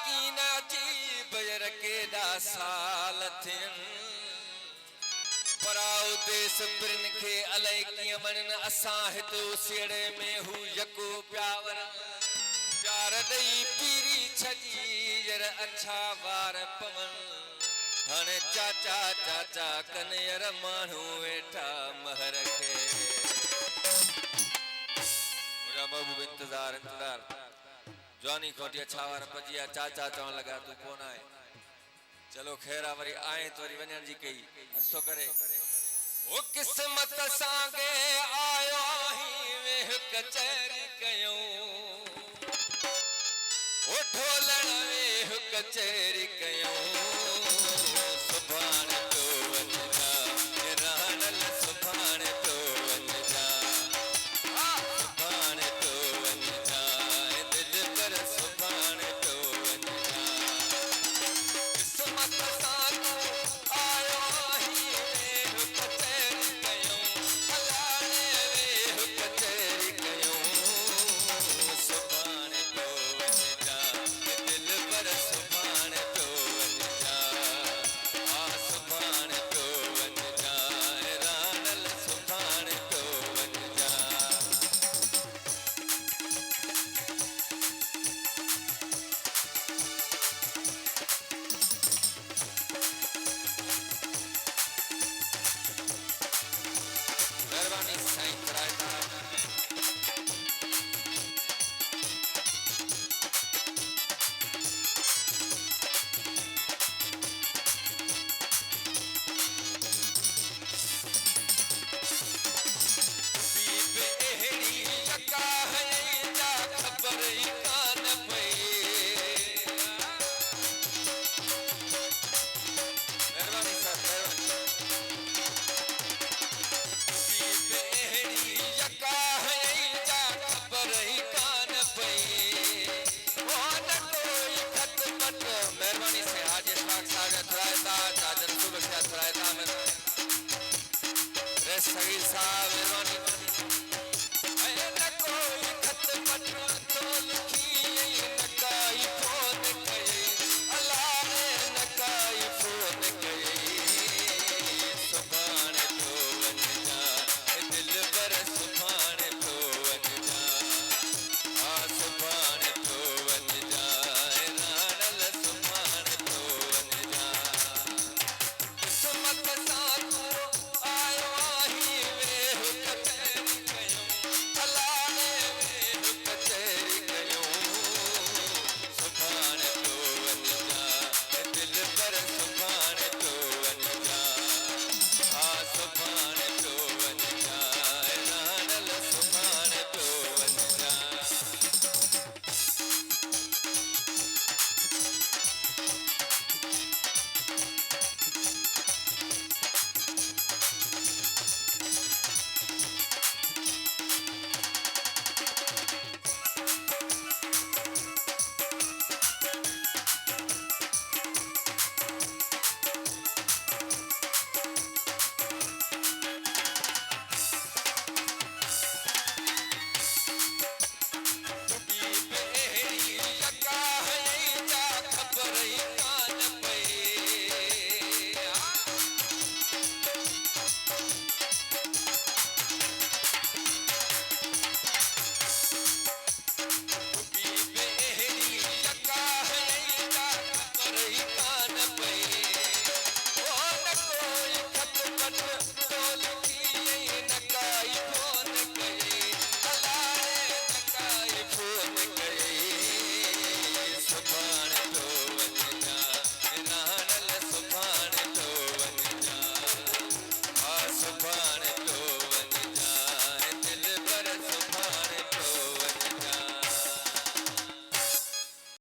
कीना जी बजर केॾा साल थियनि पराओ देश पिरन खे अलाए कीअं वञनि असां हिते उसेड़े में हू यको प्यावर प्यार ॾेई पीरी छॼी जर अछा वार पवनि हाणे चाचा चाचा कन्हैया माण्हू वेठा महर खे मुंहिंजा महबूब इंतज़ार जवानी खोटी अछा वार पजिया चाचा चवण लॻा तूं कोन आहे चलो खैर वरी आए तो वरी वञण जी कई असो करे ओ किस्मत सां आयो आहीं वेह कचहरी कयूं ओ ढोलण वेह कचहरी कयूं सुभाणे तो वञा रानल सुभाणे तो वञा सुभाणे तो वञा दिल पर सुभाणे तो वञा किस्मत सां आयो आहीं वेह कचहरी कयूं हलाणे वेह कचहरी कयूं सुभाणे तो वञा दिल पर सुभाणे तो वञा सुभाणे तो वञा रानल सुभाणे तो वञा मेहरबानी साईं कराइता बीबे अहिड़ी यका है जा ख़बर ई कान पई मेहरबानी साहब बीबे अहिड़ी यका है जा ख़बर ई कान पई वो न कोई खत पत मेहरबानी से हाजी इशफाक साहब थरायता चादर सुबह से थरायता में रे सगीर साहब मेहरबानी